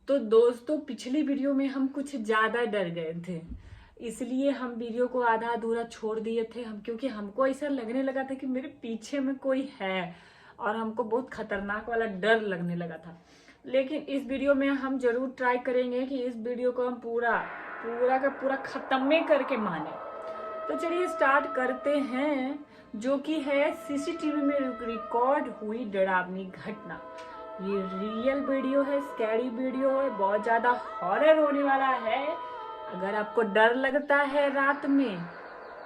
तो दोस्तों पिछली वीडियो में हम कुछ ज़्यादा डर गए थे, इसलिए हम वीडियो को आधा अधूरा छोड़ दिए थे क्योंकि हमको ऐसा लगने लगा था कि मेरे पीछे में कोई है और हमको बहुत खतरनाक वाला डर लगने लगा था। लेकिन इस वीडियो में हम जरूर ट्राई करेंगे कि इस वीडियो को हम पूरा का पूरा खत्म करके माने। तो चलिए स्टार्ट करते हैं, जो कि है सीसीटीवी में रिकॉर्ड हुई डरावनी घटना। ये रियल वीडियो है, स्कैरी वीडियो है, बहुत ज्यादा हॉरर होने वाला है। अगर आपको डर लगता है रात में,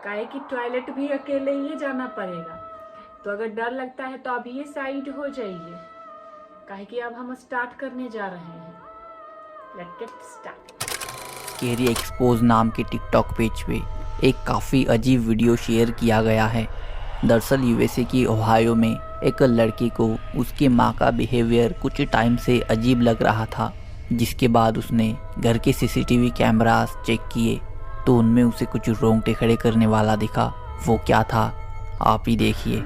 काहे कि टॉयलेट भी अकेले ही जाना पड़ेगा, तो अगर डर लगता है तो आप ये साइड हो जाइए, काहे कि अब हम स्टार्ट करने जा रहे हैं। Let's get start. Scary expose नाम के टिकटॉक पेज पे एक काफ़ी अजीब वीडियो शेयर किया गया है। दरअसल यूएसए की ओहायो में एक लड़की को उसकी माँ का बिहेवियर कुछ टाइम से अजीब लग रहा था, जिसके बाद उसने घर के सीसीटीवी कैमरास चेक किए तो उनमें उसे कुछ रोंगटे खड़े करने वाला दिखा। वो क्या था आप ही देखिए।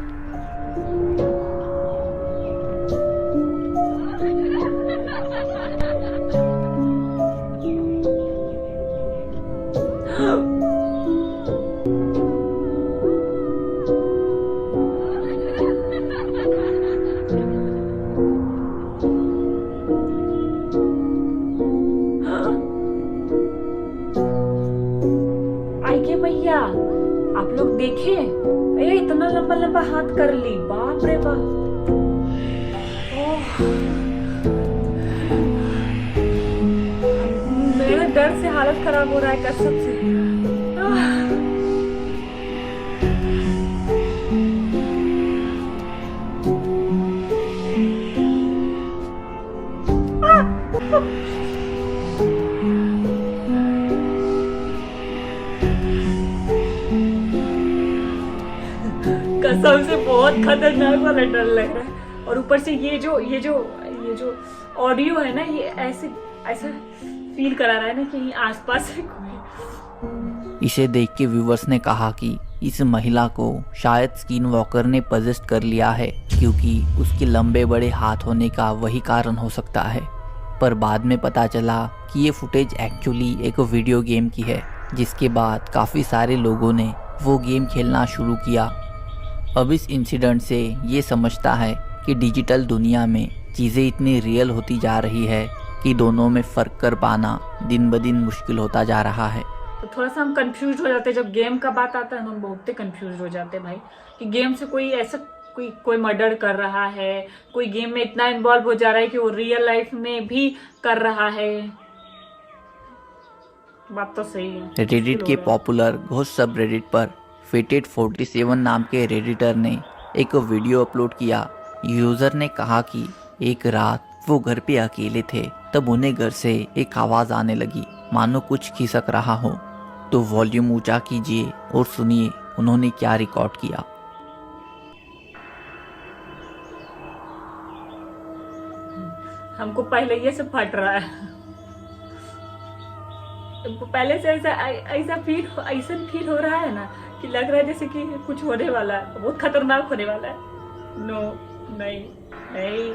आइए भैया, आप लोग देखे, ये इतना लंबा लंबा हाथ कर ली, बाप रे बाप। ओह, मेरे डर से हालत खराब हो रहा है कसम से। कसम से बहुत खतरनाक वाला डर लग रहा है। और ऊपर से ये जो ऑडियो है ना, ये ऐसा फील करा रहा है ना कि आसपास है कोई। इसे देख के व्यूवर्स ने कहा कि इस महिला को शायद स्किन वॉकर ने पजेस्ट कर लिया है, क्योंकि उसके लंबे बड़े हाथ होने का वही कारण हो सकता है। पर बाद में पता चला कि ये फुटेज एक्चुअली एक वीडियो गेम की है, जिसके बाद काफ़ी सारे लोगों ने वो गेम खेलना शुरू किया। अब इस इंसिडेंट से ये समझता है कि डिजिटल दुनिया में चीज़ें इतनी रियल होती जा रही है कि दोनों में फ़र्क कर पाना दिन ब दिन मुश्किल होता जा रहा है। तो थोड़ा सा हम कंफ्यूज हो जाते हैं जब गेम का बात आता है, हम बहुत कंफ्यूज हो जाते हैं भाई कि गेम से कोई ऐसा कोई मर्डर कर रहा है, कोई गेम में इतना इन्वॉल्व हो जा रहा है कि वो रियल लाइफ में भी कर रहा है। बात तो सही है। रेडिट के पॉपुलर घोस्ट सब रेडिट पर फेटेड 47 नाम के रेडिटर ने एक वीडियो अपलोड किया। यूज़र ने कहा कि एक रात वो घर पे अकेले थे, तब उन्हें घर से एक आवाज़ आने लगी, मानो कुछ खिसक रहा हो। तो वॉल्यूम ऊंचा कीजिए और सुनिए उन्होंने क्या रिकॉर्ड किया। हमको पहले ये से फट रहा है, पहले से ऐसा फील हो रहा है ना कि लग रहा है जैसे कि कुछ होने वाला है, बहुत खतरनाक होने वाला है। नो, नहीं नहीं,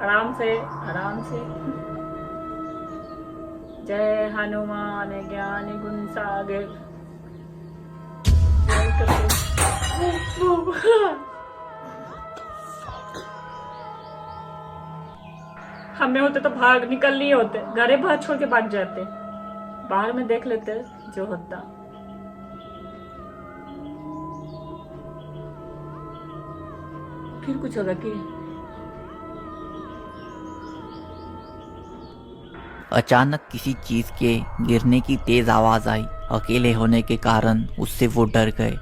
आराम से आराम से। जय हनुमान ज्ञान गुण सागर। हमें होते तो भाग निकल लिए होते, घरे बाहर छोड़ के भाग जाते, बाहर में देख लेते जो होता। फिर कुछ होगा कि अचानक किसी चीज़ के गिरने की तेज़ आवाज़ आई। अकेले होने के कारण उससे वो डर गए।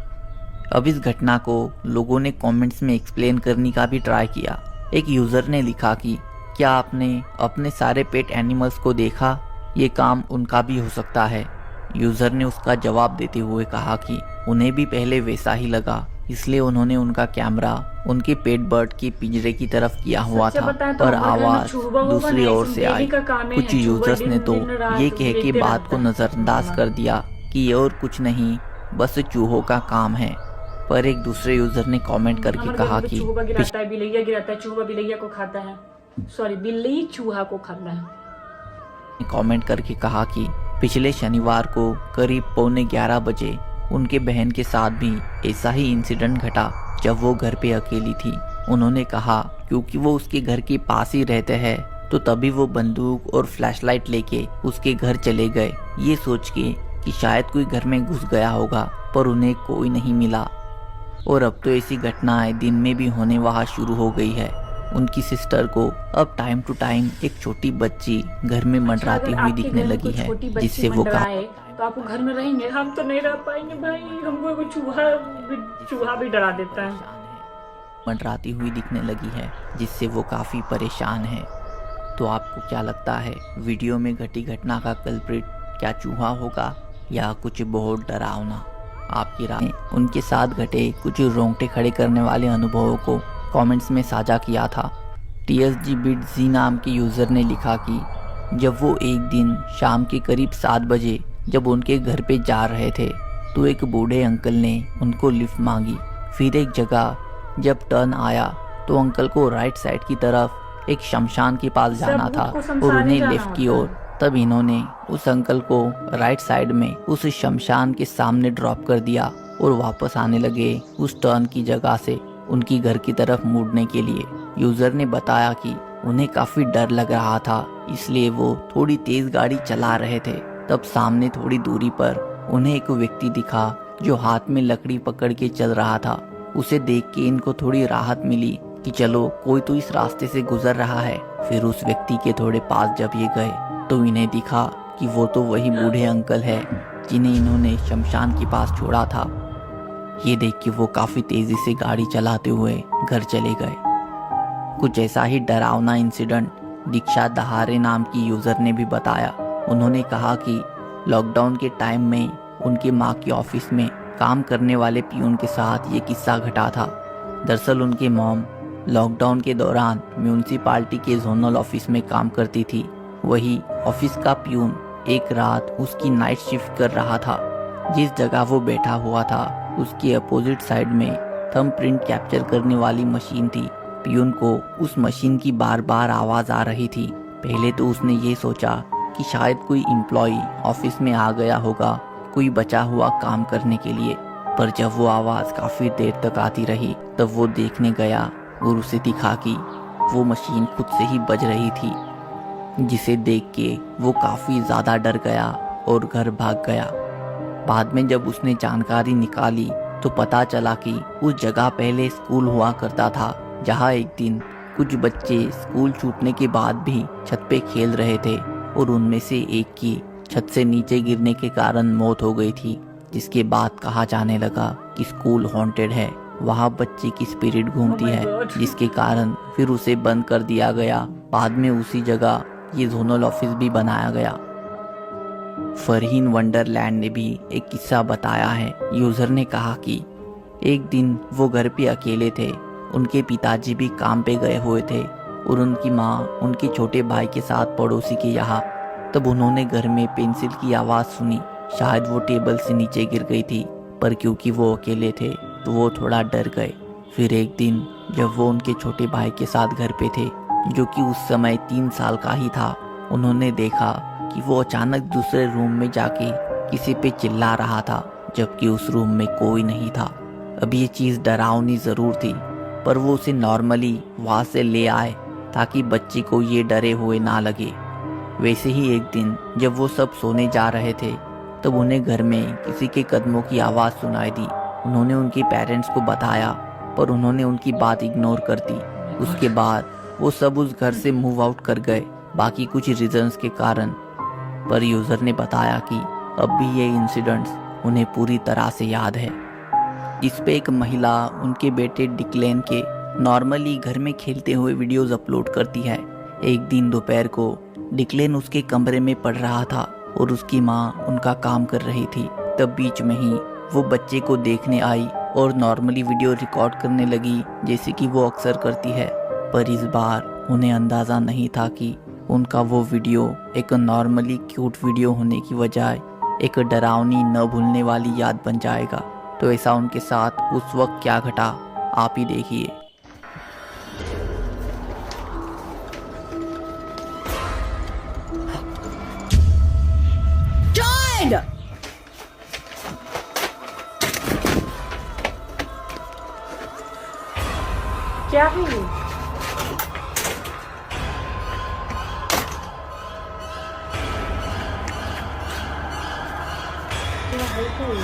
अब इस घटना को लोगों ने कमेंट्स में एक्सप्लेन करने का भी ट्राई किया। एक यूज़र ने लिखा कि क्या आपने अपने सारे पेट एनिमल्स को देखा? ये काम उनका भी हो सकता है। यूज़र ने उसका जवाब देते हुए कहा कि उन्हें भी पहले वैसा ही लगा, इसलिए उन्होंने उनका कैमरा उनके पेट बर्ड की पिंजरे की तरफ किया हुआ था, पर आवाज़ दूसरी ओर से आई। कुछ यूजर्स ने तो ये कह के बात को नज़रअंदाज कर दिया कि ये और कुछ नहीं, बस चूहों का काम है। पर एक दूसरे यूजर ने कमेंट करके कहा कि बिल्लिया गिराता है, चूहा बिल्लिया को खाता है, सॉरी बिल्ली चूहा को खाता है। कमेंट करके कहा कि पिछले शनिवार को करीब 11:15 बजे उनके बहन के साथ भी ऐसा ही इंसिडेंट घटा जब वो घर पे अकेली थी। उन्होंने कहा क्योंकि वो उसके घर के पास ही रहते हैं तो तभी वो बंदूक और फ्लैशलाइट लेके उसके घर चले गए, ये सोच के कि शायद कोई घर में घुस गया होगा, पर उन्हें कोई नहीं मिला। और अब तो ऐसी घटनाएं दिन में भी होने वहाँ शुरू हो गई है। उनकी सिस्टर को अब टाइम टू टाइम एक छोटी बच्ची घर में मंडराती हुई दिखने लगी है, जिससे वो तो आप घर में रहेंगे, हम तो नहीं रह पाएंगे भाई, हमको कोई चूहा भी डरा देता है। मंडराती हुई दिखने लगी है, जिससे वो काफ़ी परेशान है। तो आपको क्या लगता है, वीडियो में घटी घटना का कल्प्रिट क्या चूहा होगा या कुछ बहुत डरावना? आपकी राय। उनके साथ घटे कुछ रोंगटे खड़े करने वाले अनुभवों को कमेंट्स में साझा किया था। TSG बिट जी नाम के यूज़र ने लिखा कि जब वो एक दिन शाम के करीब 7 बजे जब उनके घर पे जा रहे थे तो एक बूढ़े अंकल ने उनको लिफ्ट मांगी। फिर एक जगह जब टर्न आया तो अंकल को राइट साइड की तरफ एक शमशान के पास जाना था और उन्हें लेफ्ट की ओर। तब इन्होंने उस अंकल को राइट साइड में उस शमशान के सामने ड्रॉप कर दिया और वापस आने लगे उस टर्न की जगह से उनकी घर की तरफ मुड़ने के लिए। यूजर ने बताया कि उन्हें काफी डर लग रहा था, इसलिए वो थोड़ी तेज गाड़ी चला रहे थे। तब सामने थोड़ी दूरी पर उन्हें एक व्यक्ति दिखा जो हाथ में लकड़ी पकड़ के चल रहा था। उसे देख के इनको थोड़ी राहत मिली कि चलो कोई तो इस रास्ते से गुजर रहा है। फिर उस व्यक्ति के थोड़े पास जब ये गए तो इन्हें दिखा कि वो तो वही बूढ़े अंकल है जिन्हें इन्होंने शमशान के पास छोड़ा था। ये देख के वो काफी तेजी से गाड़ी चलाते हुए घर चले गए। कुछ ऐसा ही डरावना इंसिडेंट दीक्षा दहारे नाम की यूजर ने भी बताया। उन्होंने कहा कि लॉकडाउन के टाइम में उनकी माँ के ऑफिस में काम करने वाले पियून के साथ ये किस्सा घटा था। दरअसल उनकी मॉम लॉकडाउन के दौरान म्यूनिसिपालिटी के जोनल ऑफिस में काम करती थी। वही ऑफिस का पियून एक रात उसकी नाइट शिफ्ट कर रहा था। जिस जगह वो बैठा हुआ था उसके अपोजिट साइड में थंब प्रिंट कैप्चर करने वाली मशीन थी। पियून को उस मशीन की बार बार आवाज आ रही थी। पहले तो उसने ये सोचा कि शायद कोई एम्प्लॉय ऑफिस में आ गया होगा कोई बचा हुआ काम करने के लिए, पर जब वो आवाज काफी देर तक आती रही तब वो देखने गया और उसे दिखा कि वो मशीन खुद से ही बज रही थी, जिसे देख के वो काफी ज्यादा डर गया और घर भाग गया। बाद में जब उसने जानकारी निकाली तो पता चला कि उस जगह पहले स्कूल हुआ करता था, जहाँ एक दिन कुछ बच्चे स्कूल छूटने के बाद भी छत पे खेल रहे थे और उनमें से एक की छत से नीचे गिरने के कारण मौत हो गई थी। जिसके बाद कहा जाने लगा कि स्कूल हॉन्टेड है, वहाँ बच्चे की स्पिरिट घूमती है, जिसके कारण फिर उसे बंद कर दिया गया। बाद में उसी जगह ये जोनल ऑफिस भी बनाया गया। फरहीन वंडरलैंड ने भी एक किस्सा बताया है। यूजर ने कहा कि एक दिन वो घर पे अकेले थे, उनके पिताजी भी काम पे गए हुए थे और उनकी माँ उनके छोटे भाई के साथ पड़ोसी के यहाँ। तब उन्होंने घर में पेंसिल की आवाज़ सुनी। शायद वो टेबल से नीचे गिर गई थी, पर क्योंकि वो अकेले थे तो वो थोड़ा डर गए। फिर एक दिन जब वो उनके छोटे भाई के साथ घर पे थे, जो कि उस समय 3 साल का ही था, उन्होंने देखा कि वो अचानक दूसरे रूम में जाके किसी पे चिल्ला रहा था, जबकि उस रूम में कोई नहीं था। अब ये चीज़ डरावनी ज़रूर थी, पर वो उसे नॉर्मली वहाँ से ले आए ताकि बच्चे को ये डरे हुए ना लगे। वैसे ही एक दिन जब वो सब सोने जा रहे थे तब उन्हें घर में किसी के कदमों की आवाज़ सुनाई दी। उन्होंने उनके पेरेंट्स को बताया, पर उन्होंने उनकी बात इग्नोर कर दी। उसके बाद वो सब उस घर से मूव आउट कर गए, बाकी कुछ रीजंस के कारण। पर यूज़र ने बताया कि अब भी ये इंसिडेंट्स उन्हें पूरी तरह से याद है। इस पे एक महिला उनके बेटे डिक्लेन के नॉर्मली घर में खेलते हुए वीडियोस अपलोड करती है। एक दिन दोपहर को डिक्लेन उसके कमरे में पढ़ रहा था और उसकी माँ उनका काम कर रही थी। तब बीच में ही वो बच्चे को देखने आई और नॉर्मली वीडियो रिकॉर्ड करने लगी, जैसे कि वो अक्सर करती है। पर इस बार उन्हें अंदाज़ा नहीं था कि उनका वो वीडियो एक नॉर्मली क्यूट वीडियो होने की बजाय एक डरावनी न भूलने वाली याद बन जाएगा। तो ऐसा उनके साथ उस वक्त क्या घटा, आप ही देखिए। dead! क्या है ये? क्या है कोई?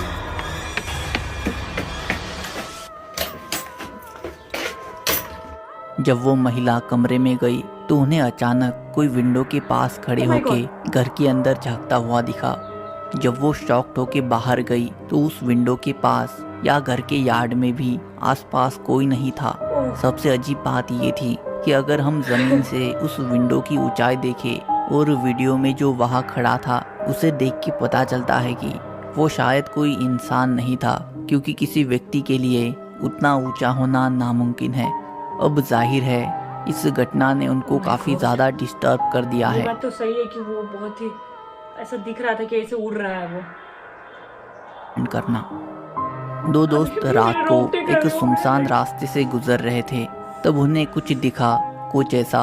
जब वो महिला कमरे में गई तो उन्हें अचानक कोई विंडो के पास खड़े Oh my होके घर के अंदर झांकता हुआ दिखा। जब वो शॉक्ड होके बाहर गई तो उस विंडो के पास या घर के यार्ड में भी आसपास कोई नहीं था। ओह, सबसे अजीब बात ये थी कि अगर हम जमीन से उस विंडो की ऊंचाई देखें और वीडियो में जो वहाँ खड़ा था उसे देख के पता चलता है कि वो शायद कोई इंसान नहीं था, क्योंकि किसी व्यक्ति के लिए उतना ऊंचा होना नामुमकिन है। अब जाहिर है इस घटना ने उनको my काफी God. ज्यादा डिस्टर्ब कर दिया ये है। बात तो सही है कि वो बहुत ही ऐसा दिख रहा था कि ऐसे उड़ रहा है वो। करना दो दोस्त अरे, रात मेरे को रोंगटे खड़े एक हो सुनसान गए। रास्ते से गुजर रहे थे, तब उन्हें कुछ दिखा, कुछ ऐसा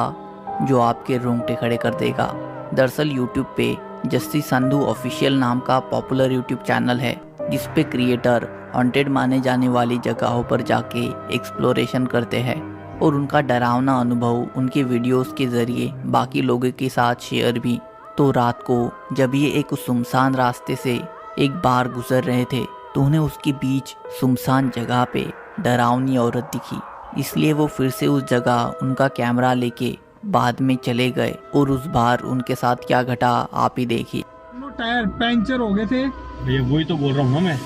जो आपके रोंगटे खड़े कर देगा। दरअसल यूट्यूब पे जस्सी संधू ऑफिशियल नाम का पॉपुलर यूट्यूब चैनल है, जिस पे क्रिएटर हॉन्टेड माने जाने वाली जगहों पर जाके एक्सप्लोरेशन करते हैं और उनका डरावना अनुभव उनके वीडियोस के जरिए बाकी लोगों के साथ शेयर भी। तो रात को जब ये एक सुनसान रास्ते से एक बार गुजर रहे थे तो उन्हें उसके बीच सुनसान जगह पे डरावनी औरत दिखी, इसलिए वो फिर से उस जगह उनका कैमरा लेके बाद में चले गए और उस बार उनके साथ क्या घटा आप ही देखिए। दोनों टायर पंचर हो गए थे। भैया वही तो बोल रहा हूँ ना मैं,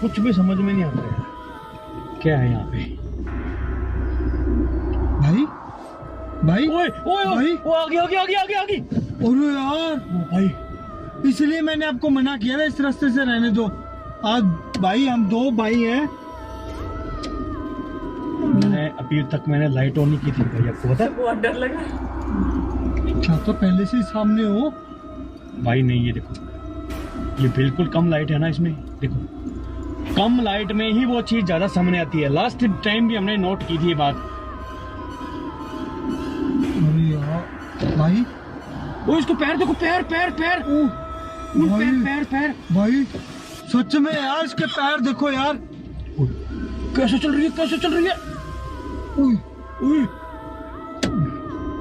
कुछ भी समझ में नहीं आता यार, क्या है यहाँ पे। भाई भाई ओए ओए भाई। ओ आगे आगे आगे आगे आगे। अरे यार ओ भाई इसलिए मैंने आपको मना किया था इस रास्ते से रहने दो। आज भाई हम दो भाई हैं। मैंने अभी तक मैंने लाइट ऑन नहीं की थी भाई, आपको पता है? बहुत डर लग रहा है। क्या तो पहले से ही सामने हो। भाई नहीं, ये देखो, ये बिल्कुल कम लाइट है ना इसमें, देखो कम लाइट में ही वो चीज ज्यादा सामने आती है। लास्ट टाइम भी हमने नोट की थी ये बात। अरे यार भाई ओ इसको पैर देखो, पैर पैर पैर ओह, पैर भाई पैर पैर भाई सच में यार इसके पैर देखो यार। कैसे चल रही है, कैसे चल रही है। उई, ओए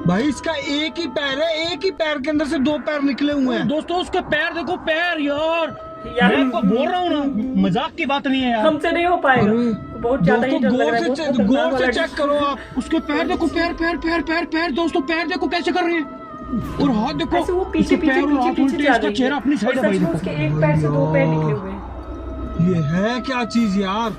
भाई इसका एक ही पैर है, एक ही पैर के अंदर से दो पैर निकले हुए हैं। दोस्तों उसके पैर देखो, पैर यार यार, मैं आपको बोल रहा हूँ ना, मजाक की बात नहीं है यार। हमसे नहीं हो पाएगा। अरे, बहुत ज्यादा ही डर लग रहा है। बहुत खतरनाक गौर वाला से चेक करो आप। उसके पैर देखो, पैर पैर पैर पैर पैर दोस्तों, पैर देखो कैसे कर रहे हैं, और हाथ देखो, ऐसे वो पीछे उसके पीछे पैर और पीछे हाथ पीछे उल्टे, जा इसका रही है। चेहरा अपनी साइड है और भाई सच में देखो। उसके एक पैर से दो पैर निकले हुए हैं। ये है क्या चीज यार।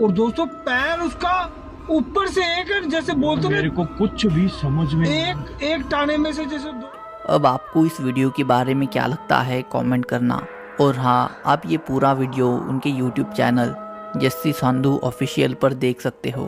और दोस्तों पैर उसका ऊपर से एक है, जैसे बोलते मेरे ना को कुछ भी समझ में नहीं आया। एक टाने में से जैसे दो। अब आपको इस वीडियो के बारे में क्या लगता है कमेंट करना, और हाँ आप ये पूरा वीडियो उनके YouTube channel Jassi Sandhu official पर देख सकते हो।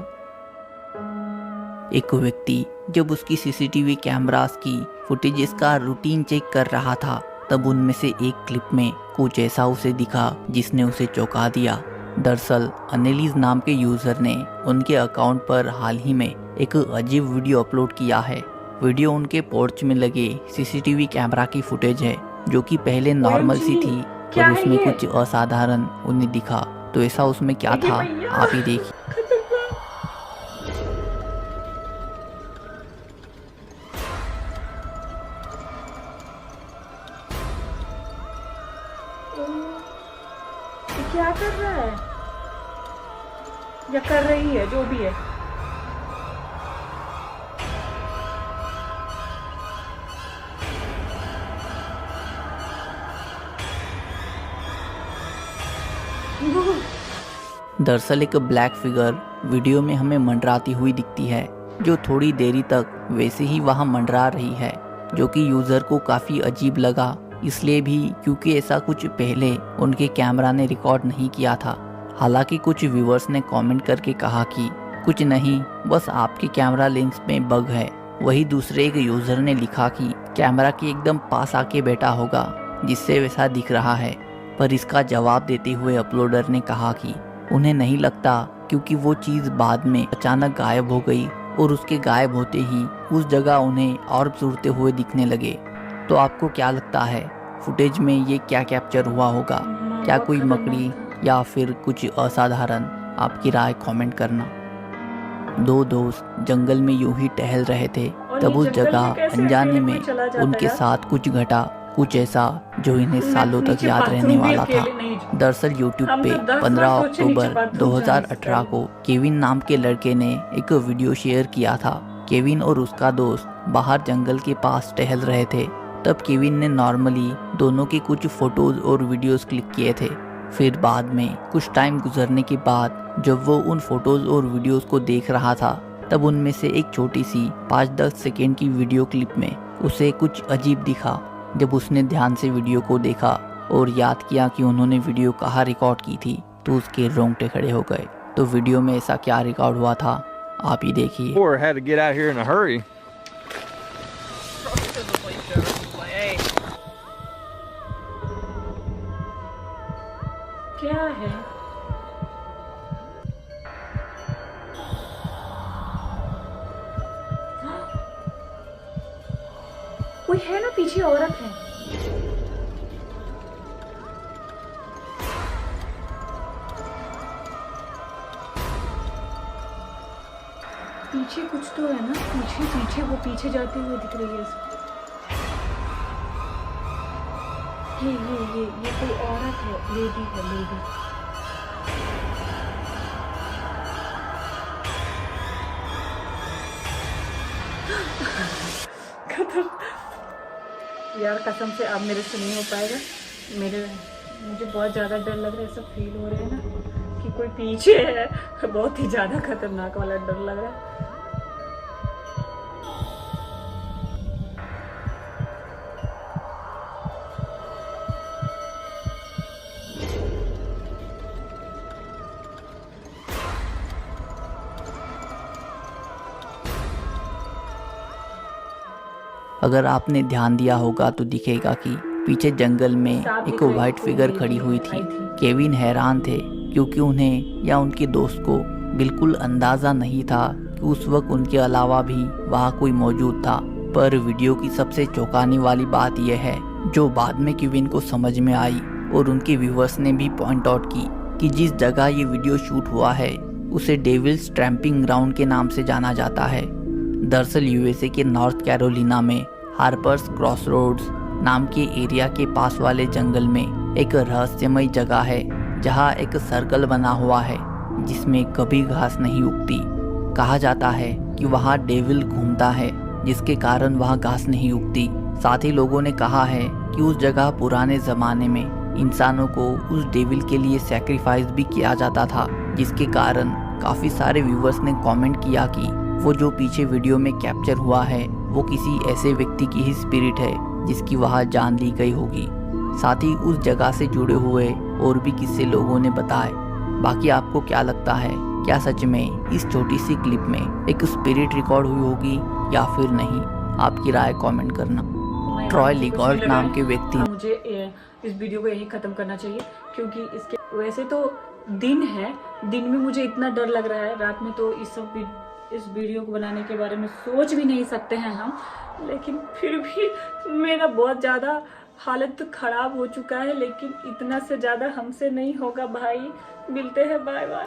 एक व्यक्ति जब उसकी सीसीटीवी कैमरास की फुटेजेस का रूटीन चेक कर रहा था, तब उनमें से एक क्लिप में कुछ ऐसा उसे दिखा जिसने उसे चौंका दिया। दरअसल अनिलीज नाम के यूजर ने उनके अकाउंट पर हाल ही में एक अजीब वीडियो अपलोड किया है। वीडियो उनके पोर्च में लगे सीसीटीवी कैमरा की फुटेज है, जो कि पहले नॉर्मल सी थी, क्या पर है उसमें ये? कुछ असाधारण उन्हें दिखा। तो ऐसा उसमें क्या देखिए था भैया। आप ही देखिए। ये क्या कर रहा है या कर रही है, जो भी है। दरअसल एक ब्लैक फिगर वीडियो में हमें मंडराती हुई दिखती है, जो थोड़ी देरी तक वैसे ही वहां मंडरा रही है, जो कि यूजर को काफी अजीब लगा, इसलिए भी क्योंकि ऐसा कुछ पहले उनके कैमरा ने रिकॉर्ड नहीं किया था। हालांकि कुछ व्यूअर्स ने कमेंट करके कहा कि कुछ नहीं, बस आपके कैमरा लेंस में बग है। वही दूसरे एक यूजर ने लिखा कि कैमरा के एकदम पास आके बैठा होगा, जिससे वैसा दिख रहा है। पर इसका जवाब देते हुए अपलोडर ने कहा कि उन्हें नहीं लगता, क्योंकि वो चीज़ बाद में अचानक गायब हो गई और उसके गायब होते ही उस जगह उन्हें ऑर्ब्स उड़ते हुए दिखने लगे। तो आपको क्या लगता है, फुटेज में ये क्या कैप्चर हुआ होगा, क्या कोई मकड़ी या फिर कुछ असाधारण? आपकी राय कमेंट करना। दो दोस्त जंगल में यूं ही टहल रहे थे, तब उस जगह अनजाने में उनके साथ कुछ घटा, कुछ ऐसा जो इन्हें सालों तक याद रहने वाला था। दरअसल यूट्यूब पे 15 अक्टूबर 2018 को केविन नाम के लड़के ने एक वीडियो शेयर किया था। केविन और उसका दोस्त बाहर जंगल के पास टहल रहे थे। तब केविन ने नॉर्मली दोनों के कुछ फोटोज और वीडियोस क्लिक किए थे। फिर बाद में कुछ टाइम गुजरने के बाद जब वो उन फोटोज और वीडियोस को देख रहा था, तब उनमें से एक छोटी सी 5-10 सेकेंड की वीडियो क्लिप में उसे कुछ अजीब दिखा। जब उसने ध्यान से वीडियो को देखा और याद किया कि उन्होंने वीडियो कहाँ रिकॉर्ड की थी, तो उसके रोंगटे खड़े हो गए। तो वीडियो में ऐसा क्या रिकॉर्ड हुआ था, आप ही देखिए। Or had to get out here in a hurry. क्या है? कोई है ना, पीछे औरत है। पीछे कुछ तो है ना, पीछे पीछे वो पीछे जाते हुए दिख रही है। ये कोई औरत है, लेडी है, लेडी। यार कसम से अब मेरे से नहीं हो पाएगा। मुझे बहुत ज़्यादा डर लग रहा है, सब फील हो रहे हैं ना कि कोई पीछे है। बहुत ही ज़्यादा खतरनाक वाला डर लग रहा है। अगर आपने ध्यान दिया होगा तो दिखेगा कि पीछे जंगल में एक वाइट फिगर खड़ी हुई थी। केविन हैरान थे क्योंकि उन्हें या उनके दोस्त को बिल्कुल अंदाजा नहीं था कि उस वक्त उनके अलावा भी वहाँ कोई मौजूद था। पर वीडियो की सबसे चौंकाने वाली बात यह है, जो बाद में केविन को समझ में आई और उनके व्यूवर्स ने भी पॉइंट आउट की, कि जिस जगह ये वीडियो शूट हुआ है उसे डेविल्स ट्रैम्पिंग ग्राउंड के नाम से जाना जाता है। दरअसल यूएसए के नॉर्थ कैरोलिना में हार्पर्स क्रॉसरोड्स नाम के एरिया के पास वाले जंगल में एक रहस्यमय जगह है, जहां एक सर्कल बना हुआ है जिसमें कभी घास नहीं उगती। कहा जाता है कि वहां डेविल घूमता है, जिसके कारण वहां घास नहीं उगती। साथ ही लोगों ने कहा है कि उस जगह पुराने जमाने में इंसानों को उस डेविल के लिए सैक्रिफाइस भी किया जाता था, जिसके कारण काफ़ी सारे व्यूवर्स ने कमेंट किया कि वो जो पीछे वीडियो में कैप्चर हुआ है वो किसी ऐसे व्यक्ति की ही स्पिरिट है जिसकी वहाँ जान ली गई होगी। साथ ही उस जगह से जुड़े हुए और भी किस्से लोगों ने बताए। बाकी आपको क्या लगता है, क्या सच में इस छोटी सी क्लिप में एक स्पिरिट रिकॉर्ड हुई होगी या फिर नहीं? आपकी राय कमेंट करना। ट्रॉय लिगॉल्ट नाम के व्यक्ति। मुझे इस वीडियो को यही खत्म करना चाहिए, क्योंकि इसके वैसे तो दिन है, दिन में मुझे इतना डर लग रहा है, रात में तो इस वीडियो को बनाने के बारे में सोच भी नहीं सकते हैं हम। लेकिन फिर भी मेरा बहुत ज़्यादा हालत ख़राब हो चुका है, लेकिन इतना से ज़्यादा हमसे नहीं होगा भाई। मिलते हैं, बाय बाय।